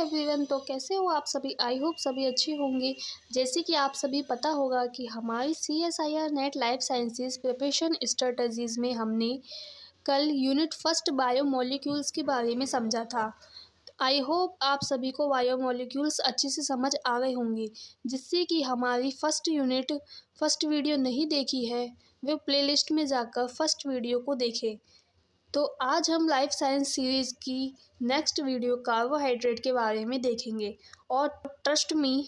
Everyone, तो कैसे हो आप सभी। आई होप सभी अच्छे होंगे। जैसे कि आप सभी पता होगा कि हमारी CSIR net life sciences preparation strategies में हमने कल यूनिट फर्स्ट बायोमोलिक्यूल्स के बारे में समझा था। आई होप आप सभी को बायोमोलिक्यूल्स अच्छे से समझ आ गए होंगे। जिससे कि हमारी फर्स्ट वीडियो नहीं देखी है वे प्लेलिस्ट में जाकर फर्स्ट वीडियो को देखें। तो आज हम लाइफ साइंस सीरीज़ की नेक्स्ट वीडियो कार्बोहाइड्रेट के बारे में देखेंगे। और ट्रस्ट मी,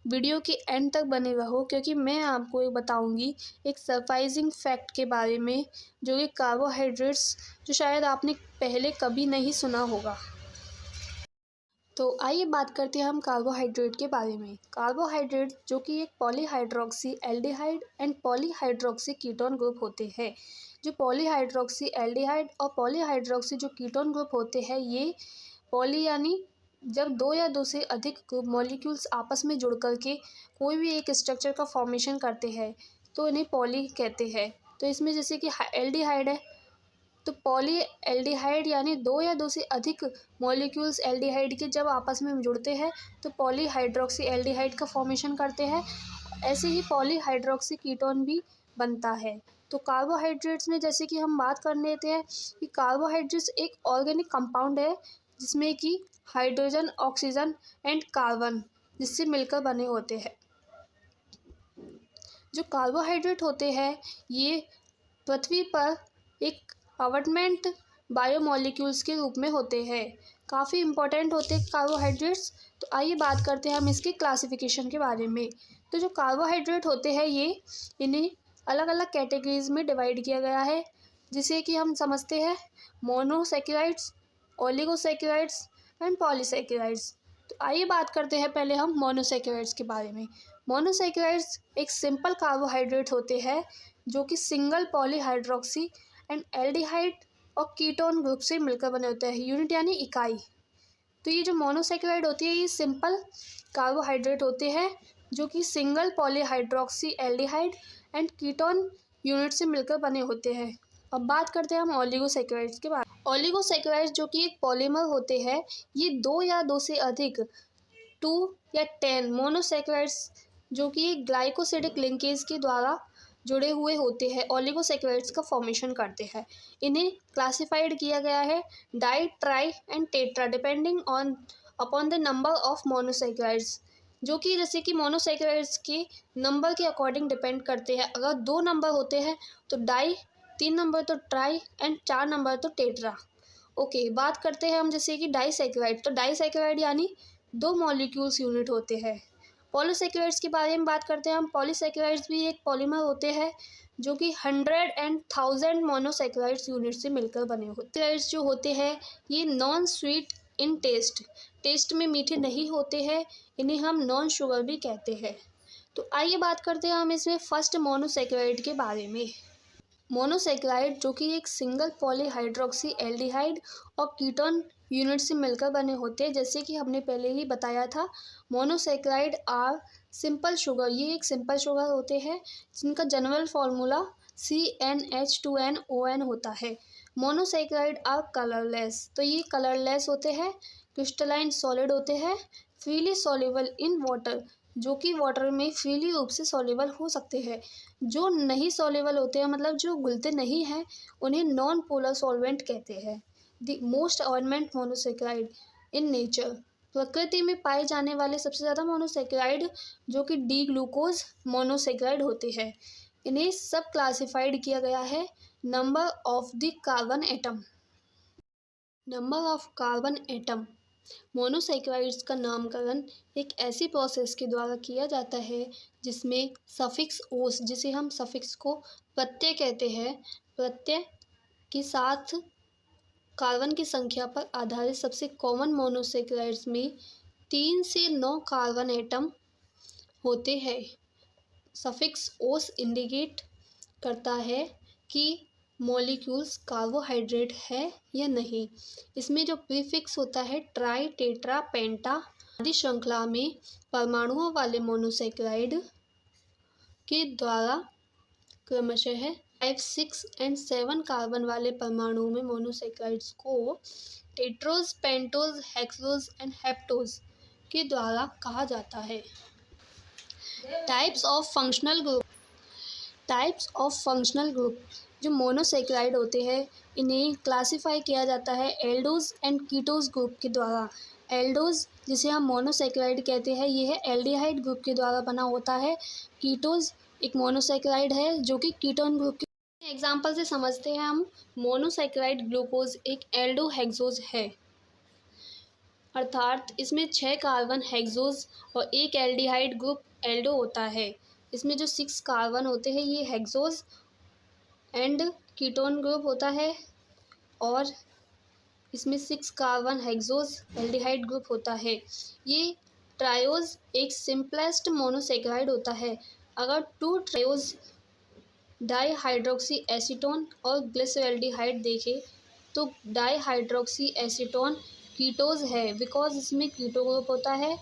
वीडियो के एंड तक बने रहो, क्योंकि मैं आपको ये बताऊंगी एक सरप्राइजिंग फैक्ट के बारे में, जो कि कार्बोहाइड्रेट्स जो शायद आपने पहले कभी नहीं सुना होगा। तो आइए बात करते हैं हम कार्बोहाइड्रेट के बारे में। कार्बोहाइड्रेट जो कि एक polyhydroxy aldehyde and polyhydroxy ketone group होते हैं। जो पॉलीहाइड्रोक्सी एल्डिहाइड और पॉलीहाइड्रोक्सी जो कीटोन ग्रुप होते हैं, ये पॉली यानी जब दो या दो से अधिक मॉलिक्यूल्स आपस में जुड़ करके कोई भी एक स्ट्रक्चर का फॉर्मेशन करते हैं तो इन्हें पॉली कहते हैं। तो इसमें जैसे कि एल्डिहाइड है, तो पॉली एल्डिहाइड यानी दो या दो से अधिक मॉलिक्यूल्स एल्डिहाइड के जब आपस में जुड़ते हैं तो पॉलीहाइड्रोक्सी एल्डिहाइड का फॉर्मेशन करते हैं। ऐसे ही पॉलीहाइड्रोक्सी कीटोन भी बनता है। तो कार्बोहाइड्रेट्स में जैसे कि हम बात कर लेते हैं कि कार्बोहाइड्रेट्स एक ऑर्गेनिक कंपाउंड है जिसमें कि हाइड्रोजन, ऑक्सीजन एंड कार्बन जिससे मिलकर बने होते हैं। जो कार्बोहाइड्रेट होते हैं ये पृथ्वी पर एक अबंडेंट बायोमोलिक्यूल्स के रूप में होते हैं। काफ़ी इंपॉर्टेंट होते हैं कार्बोहाइड्रेट्स। तो आइए बात करते हैं हम इसके क्लासिफिकेशन के बारे में। तो जो कार्बोहाइड्रेट होते हैं इन्हें अलग अलग कैटेगरीज में डिवाइड किया गया है, जिसे कि हम समझते हैं मोनोसैकेराइड्स, ओलिगोसैकेराइड्स एंड पॉलीसैकेराइड्स। तो आइए बात करते हैं पहले हम मोनोसैकेराइड्स के बारे में। मोनोसैकेराइड्स एक सिंपल कार्बोहाइड्रेट होते हैं जो कि सिंगल पॉलीहाइड्रोक्सी एंड एल्डिहाइड और कीटोन ग्रुप से मिलकर बने होते हैं। यूनिट यानी इकाई। तो ये जो मोनोसैकेराइड होती है ये सिंपल कार्बोहाइड्रेट होते हैं जो कि single polyhydroxy aldehyde and ketone unit से मिलकर बने होते हैं। अब बात करते हैं हम ओलिगोसैकेराइड्स के बारे में। ओलिगोसैकेराइड्स जो कि एक पॉलीमर होते हैं, ये दो या दो से अधिक 2 या 10 मोनोसैकेराइड्स जो कि एक ग्लाइकोसिडिक लिंकेज के द्वारा जुड़े हुए होते हैं ओलिगोसैकेराइड्स का फॉर्मेशन करते हैं। इन्हें क्लासिफाइड किया गया है di, tri and tetra depending upon the number of monosaccharides, जो कि जैसे कि मोनोसैकेराइड्स के नंबर के अकॉर्डिंग डिपेंड करते हैं। अगर 2 नंबर होते हैं तो डाई, 3 नंबर तो ट्राई एंड 4 नंबर तो टेट्रा। ओके, बात करते हैं हम जैसे कि डाईसैकेराइड। तो डाईसैकेराइड यानी 2 मॉलिक्यूल्स यूनिट होते हैं। पॉलीसैकेराइड्स के बारे में बात करते हैं हम। पॉलीसैकेराइड्स भी एक पॉलीमर होते हैं जो कि 100 एंड 1000 मोनोसैकेराइड्स यूनिट से मिलकर बने होते हैं। सैकेराइड्स जो होते हैं ये नॉन स्वीट इन टेस्ट में मीठे नहीं होते हैं। इन्हें हम नॉन शुगर भी कहते हैं। तो आइए बात करते हैं हम इसमें फर्स्ट मोनोसैकेराइड के बारे में। मोनोसैकेराइड जो कि एक सिंगल पॉलीहाइड्रोक्सी एल्डिहाइड और कीटोन यूनिट से मिलकर बने होते हैं। जैसे कि हमने पहले ही बताया था, मोनोसैकेराइड आर सिंपल शुगर। ये एक सिंपल शुगर होते हैं जिनका जनरल फार्मूला CnH2nOn होता है। Monosaccharide are colourless. तो ये कलरलेस होते हैं, क्रिस्टलाइन सॉलिड होते हैं, फ्रीली सॉल्युबल इन वाटर, जो कि वाटर में फ्रीली रूप से सॉल्युबल हो सकते हैं। जो नहीं सॉल्युबल होते हैं, मतलब जो घुलते नहीं हैं, उन्हें नॉन पोलर सॉल्वेंट कहते हैं। The most abundant monosaccharide in nature. प्रकृति में पाए जाने वाले सबसे ज़्यादा मोनोसैकेराइड जो कि डी ग्लूकोज मोनोसैकेराइड होते हैं। इन्हें सब क्लासिफाइड किया गया है number of the carbon atom. Number of carbon atom. Monosaccharides का नामकरण एक ऐसी प्रोसेस के द्वारा किया जाता है जिसमें सफिक्स ओस, जिसे हम सफिक्स को प्रत्यय कहते हैं, प्रत्यय के साथ कार्बन की संख्या पर आधारित सबसे कॉमन मोनोसैकेराइड्स में 3 से 9 कार्बन एटम होते हैं। सफिक्स ओस इंडिकेट करता है कि मॉलिक्यूल्स कार्बोहाइड्रेट है या नहीं। इसमें जो प्रीफिक्स होता है ट्राई, टेट्रा, पेंटा आदि श्रृंखला में परमाणुओं वाले मोनोसैकेराइड के द्वारा क्रमशः 5, 6 एंड 7 कार्बन वाले परमाणु में मोनोसैकेराइड्स को tetrose, pentose, hexose and heptose के द्वारा कहा जाता है। Types of functional group. Types of functional group जो मोनोसेक्राइड होते हैं इन्हें क्लासिफाई किया जाता है एल्डोज एंड कीटोज ग्रुप के द्वारा। एल्डोज जिसे हम मोनोसेक्राइड कहते हैं ये है एल्डिहाइड ग्रुप के द्वारा बना होता है। कीटोज एक मोनोसेक्राइड है जो कि कीटोन ग्रुप के एग्जाम्पल से समझते हैं हम। मोनोसेक्राइड ग्लूकोज एक एल्डोहेक्सोज है, अर्थात इसमें 6 कार्बन हेक्सोज और एक एल्डिहाइड ग्रुप एल्डो होता है। इसमें जो 6 कार्बन होते हैं ये हेक्सोज एंड कीटोन ग्रुप होता है और इसमें 6 कार्बन हेक्सोज एल्डिहाइड ग्रुप होता है। ये ट्रायोज एक सिंपलेस्ट मोनोसेक्राइड होता है। अगर 2 ट्रायोज डाईहाइड्रोक्सी एसीटोन और ग्लिसरल्डिहाइड देखें तो डाईहाइड्रोक्सी एसीटोन कीटोज है बिकॉज इसमें कीटो ग्रुप होता है।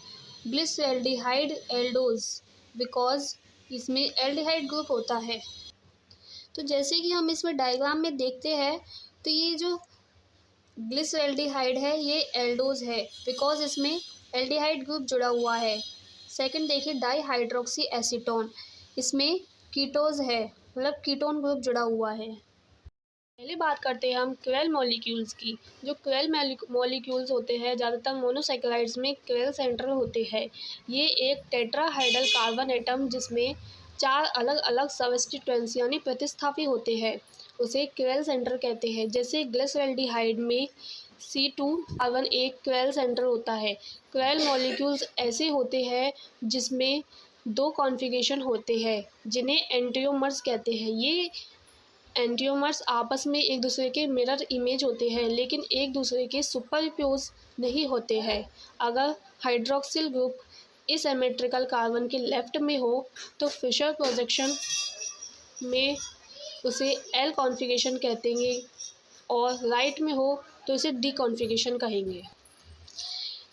ग्लिसरल्डिहाइड एल्डोज बिकॉज इसमें एल्डिहाइड ग्रुप होता है। तो जैसे कि हम इसमें डायग्राम में देखते हैं तो ये जो ग्लिसरल्डिहाइड है ये एल्डोज है बिकॉज इसमें एल्डिहाइड ग्रुप जुड़ा हुआ है। सेकंड देखिए डाईहाइड्रोक्सी एसीटोन, इसमें कीटोज है मतलब कीटोन ग्रुप जुड़ा हुआ है। पहले बात करते हैं हम क्वेल मॉलिक्यूल्स की। जो क्वेल मॉलिक्यूल्स होते हैं ज़्यादातर मोनोसेक्राइड्स में क्वेल सेंट्रल होते हैं। ये एक टेट्राहाइड्रल कार्बन एटम जिसमें 4 अलग अलग सबस्टिट्यूएंट्स यानी प्रतिस्थापी होते हैं उसे क्वेल सेंटर कहते हैं। जैसे ग्लिसरल्डिहाइड में C2 कार्बन एक क्वेल सेंटर होता है। क्वेल मॉलिक्यूल्स ऐसे होते हैं जिसमें 2 कॉन्फ़िगरेशन होते हैं जिन्हें एंटियोमर्स कहते हैं। ये एंटियोमर्स आपस में एक दूसरे के मिरर इमेज होते हैं लेकिन एक दूसरे के सुपरइम्पोज नहीं होते हैं। अगर हाइड्रोक्सिल ग्रुप एसिमेट्रिकल कार्बन के लेफ्ट में हो तो फिशर प्रोजेक्शन में उसे एल कॉन्फ़िगरेशन कहते हैं और राइट में हो तो इसे डी कॉन्फ़िगरेशन कहेंगे।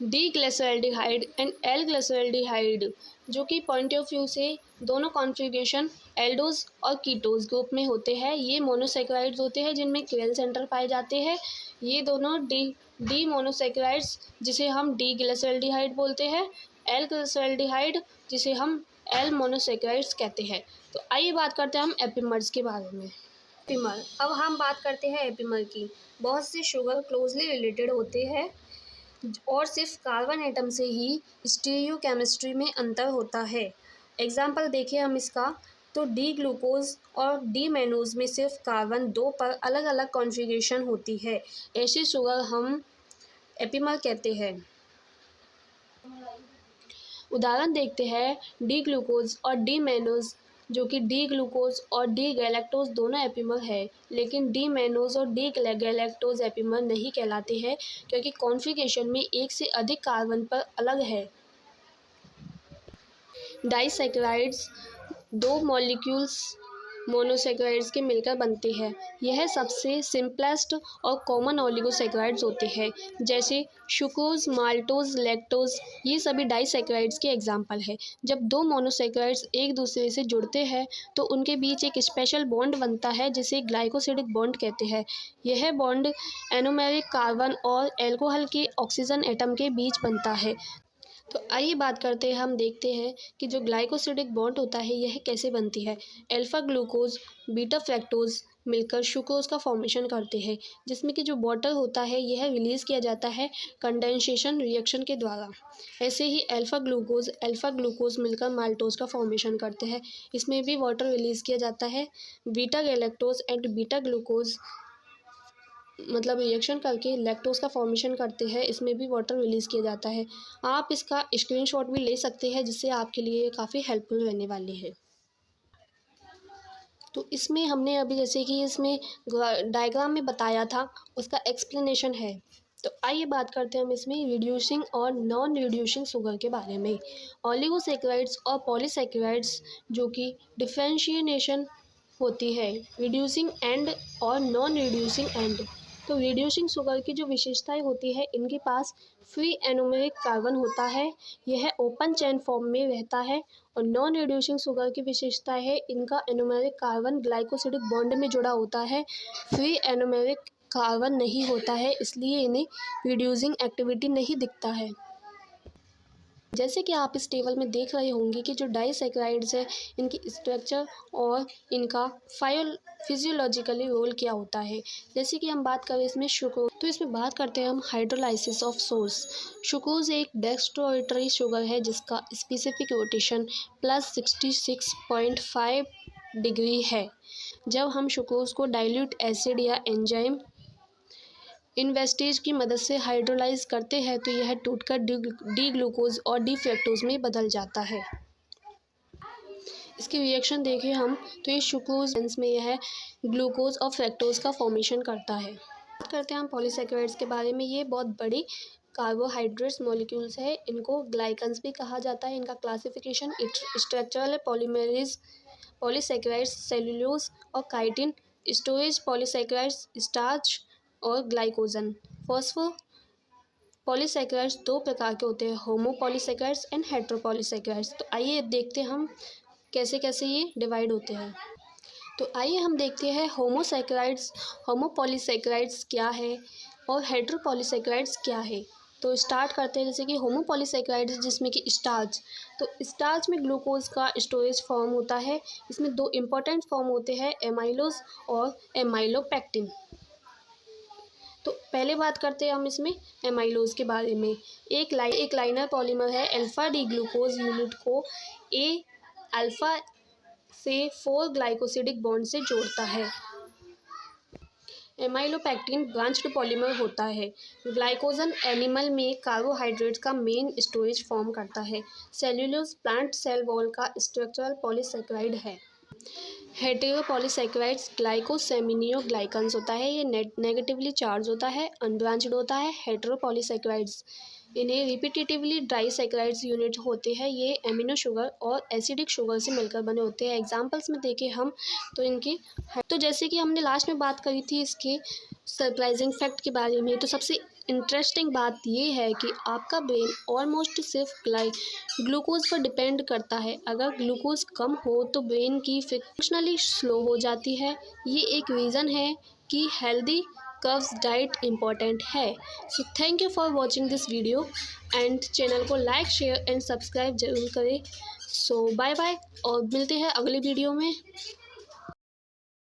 D glyceraldehyde and L glyceraldehyde जो कि पॉइंट ऑफ व्यू से दोनों कॉन्फ़िगरेशन एल्डोज और कीटोज ग्रुप में होते हैं। ये मोनोसेक्राइड्स होते हैं जिनमें क्वेल सेंटर पाए जाते हैं। ये दोनों डी मोनोसेक्राइड्स जिसे हम डी ग्लिसरल्डिहाइड बोलते हैं, एल ग्लिसरल्डिहाइड जिसे हम एल मोनोसेक्राइड्स कहते हैं। तो आइए बात करते हैं हम एपिमर्स के बारे में। एपिमर, अब हम बात करते हैं एपिमर की। बहुत से शुगर क्लोजली रिलेटेड होते हैं और सिर्फ कार्बन एटम से ही स्टीरियो केमिस्ट्री में अंतर होता है। एग्जाम्पल देखें हम इसका तो डी ग्लूकोज और डी मैनोज में सिर्फ कार्बन 2 पर अलग अलग कॉन्फ़िगरेशन होती है। ऐसे शुगर हम एपिमर कहते हैं। उदाहरण देखते हैं डी ग्लूकोज और डी मैनोज जो कि डी ग्लूकोज और डी गैलेक्टोज दोनों एपिमर है लेकिन डी मैनोज और डी गैलेक्टोज एपिमर नहीं कहलाते हैं क्योंकि कॉन्फ़िगरेशन में एक से अधिक कार्बन पर अलग है। डाइसैकेराइड्स 2 मॉलिक्यूल्स मोनोसेक्राइड्स के मिलकर बनते हैं। यह सबसे सिंपलेस्ट और कॉमन ओलिगोसेक्राइड्स होते हैं जैसे सुक्रोज, माल्टोज, लैक्टोज, ये सभी डाइसैकेराइड्स के एग्जाम्पल है। जब 2 मोनोसेक्राइड्स एक दूसरे से जुड़ते हैं तो उनके बीच एक स्पेशल बॉन्ड बनता है जिसे ग्लाइकोसिडिक बॉन्ड कहते हैं। यह बॉन्ड एनोमेरिक कार्बन और एल्कोहल के ऑक्सीजन एटम के बीच बनता है। तो आइए बात करते हैं, हम देखते हैं कि जो ग्लाइकोसिडिक बॉन्ड होता है यह कैसे बनती है। अल्फा ग्लूकोज बीटा फ्रैक्टोज मिलकर सुक्रोज का फॉर्मेशन करते हैं जिसमें कि जो वाटर होता है यह रिलीज़ किया जाता है कंडेंसेशन रिएक्शन के द्वारा। ऐसे ही अल्फा ग्लूकोज मिलकर माल्टोज का फॉर्मेशन करते हैं, इसमें भी वाटर रिलीज़ किया जाता है। Beta galactose and beta glucose मतलब रिएक्शन करके लैक्टोज का फॉर्मेशन करते हैं, इसमें भी वाटर रिलीज़ किया जाता है। आप इसका स्क्रीनशॉट भी ले सकते हैं जिससे आपके लिए काफ़ी हेल्पफुल रहने वाली है। तो इसमें हमने अभी जैसे कि इसमें डायग्राम में बताया था उसका एक्सप्लेनेशन है। तो आइए बात करते हैं हम इसमें रिड्यूसिंग और नॉन रिड्यूसिंग शुगर के बारे में। ओलिगोसेक्राइड्स और पॉलीसेक्राइड्स जो कि डिफरेंशिएशन होती है रिड्यूसिंग एंड और नॉन रिड्यूसिंग एंड। तो रिड्यूसिंग शुगर की जो विशेषताएं होती है इनके पास फ्री एनोमेरिक कार्बन होता है, यह ओपन चेन फॉर्म में रहता है। और नॉन रिड्यूसिंग शुगर की विशेषता है इनका एनोमेरिक कार्बन ग्लाइकोसिडिक बॉन्ड में जुड़ा होता है, फ्री एनोमेरिक कार्बन नहीं होता है, इसलिए इन्हें रिड्यूसिंग एक्टिविटी नहीं दिखता है। जैसे कि आप इस टेबल में देख रहे होंगे कि जो डाइसैकेराइड्स है, इनकी स्ट्रक्चर और इनका फिजियोलॉजिकली रोल क्या होता है। जैसे कि हम बात करें इसमें शुगर, तो इसमें बात करते हैं हम हाइड्रोलाइसिस ऑफ सोर्स। शुक्रोज एक डेक्स्ट्रोइटरी शुगर है जिसका स्पेसिफिक रोटेशन +66.5 डिग्री है। जब हम शुक्रोज को डाइल्यूट एसिड या एंजाइम इन्वेस्टेज की मदद से हाइड्रोलाइज करते हैं तो यह टूटकर डी ग्लूकोज और डी फ्रक्टोज में बदल जाता है। इसकी रिएक्शन देखें हम तो ये शुक्रोज में यह ग्लूकोज और फ्रक्टोज का फॉर्मेशन करता है। बात करते हैं हम पॉलीसैकेराइड्स के बारे में। ये बहुत बड़ी कार्बोहाइड्रेट्स मॉलिक्यूल्स है, इनको ग्लाइकन्स भी कहा जाता है। इनका classification structural polymerase polysaccharides, cellulose और काइटिन, स्टोरेज पॉलीसैकेराइड्स, स्टार्च और ग्लाइकोजन। फॉस्फो पॉलीसैकेराइड्स दो प्रकार के होते हैं, होमो पॉलीसैकेराइड्स एंड हेटेरो पॉलीसैकेराइड्स। तो आइए देखते हैं हम कैसे कैसे ये डिवाइड होते हैं। तो आइए हम देखते हैं होमो पॉलीसैकेराइड्स क्या है और हेटेरो पॉलीसैकेराइड्स क्या है। तो स्टार्ट करते हैं जैसे कि होमो पॉलीसैकेराइड्स जिसमें कि स्टार्च। तो स्टार्च में ग्लूकोज का स्टोरेज फॉर्म होता है। इसमें दो इम्पोर्टेंट फॉर्म होते हैं, एमाइलोज और एमाइलोपेक्टिन। तो पहले बात करते हैं हम इसमें एमाइलोज के बारे में। एक लाइनर पॉलीमर है, अल्फा डी ग्लूकोज यूनिट को ए अल्फा से 4 ग्लाइकोसिडिक बॉन्ड से जोड़ता है। एमाइलोपेक्टिन ब्रांच्ड पॉलीमर होता है। ग्लाइकोजन एनिमल में कार्बोहाइड्रेट्स का मेन स्टोरेज फॉर्म करता है। सेल्यूलोज प्लांट सेल वॉल का स्ट्रक्चरल पॉलीसैकेराइड है। हेटेरो पॉलीसैकेराइड्स ग्लाइकोसेमिनियोग्लाइकन्स होता है, ये नेगेटिवली चार्ज होता है, अनब्रांच्ड होता है। हेटेरो पॉलीसैकेराइड्स इन्हें रिपीटेटिवली डाइसैकेराइड्स यूनिट होते हैं, ये एमिनो शुगर और एसिडिक शुगर से मिलकर बने होते हैं। एग्जांपल्स में देखें हम तो इनकी तो जैसे कि हमने लास्ट में बात करी थी इसके सरप्राइजिंग फैक्ट के बारे में, तो सबसे इंटरेस्टिंग बात ये है कि आपका ब्रेन ऑलमोस्ट सिर्फ ग्लूकोज पर डिपेंड करता है। अगर ग्लूकोज कम हो तो ब्रेन की फंक्शनली स्लो हो जाती है। ये एक रीज़न है कि हेल्दी कर्व्स डाइट इम्पॉर्टेंट है। So thank you for watching this video and channel को लाइक, शेयर एंड सब्सक्राइब जरूर करें। सो बाय बाय और मिलते हैं अगले वीडियो में।